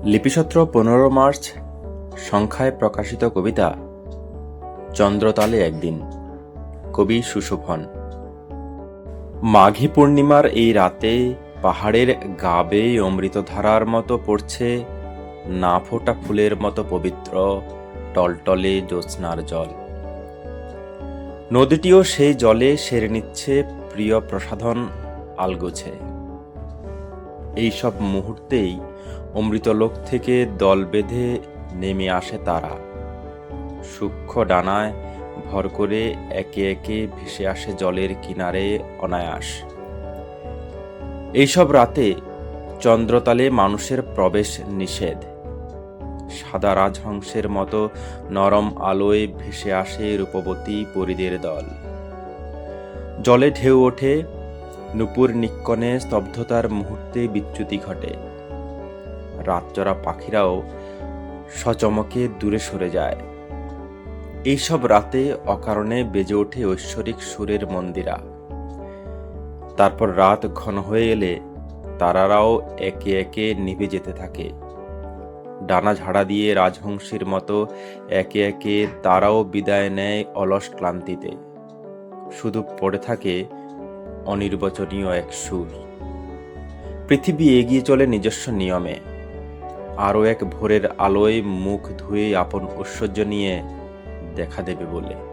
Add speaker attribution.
Speaker 1: লিপিসত্র 15 March সংখ্যায় প্রকাশিত কবিতা চন্দ্রতালে একদিন। কবি সুশোভন। মাঘী পূর্ণিমার এই রাতে পাহাড়ের গা বেয়ে অমৃতধারার মতো পড়ছে না ফোটা ফুলের মতো পবিত্র টলটলে জ্যোৎস্নার জল। নদীটিও সেই জলে সেরে নিচ্ছে প্রিয় প্রসাধন আলগোছে। এইসব মুহূর্তেই অমৃতলোক থেকে দল বেঁধে নেমে আসে তারা, সূক্ষ্ম ডানায় ভর করে একে একে ভেসে আসে জলের কিনারে অনায়াস। এইসব রাতে চন্দ্রতালে মানুষের প্রবেশ নিষেধ। সাদা রাজহংসের মতো নরম আলোয় ভেসে আসে রূপবতী পরীদের দল। জলে ঢেউ ওঠে, নূপুর নিক্কণে স্তব্ধতার মুহূর্তে বিচ্যুতি ঘটে। রাতচরা পাখিরাও সচমকে দূরে সরে যায়। এইসব রাতে অকারণে বেজে ওঠে ঐশ্বরিক সুরের মন্দিরা। তারপর রাত ঘন হয়ে এলে তারারাও একে একে নিভে যেতে থাকে। ডানা ঝাড়া দিয়ে রাজহংসীর মতো একে একে তারাও বিদায় নেয় অলস ক্লান্তিতে। শুধু পড়ে থাকে অনির্বচনীয় এক সুর। পৃথিবী এগিয়ে চলে নিজস্ব নিয়মে। আরও এক ভোরের আলোয় মুখ ধুয়ে আপন ঐশ্বর্য নিয়ে দেখা দেবে বলে।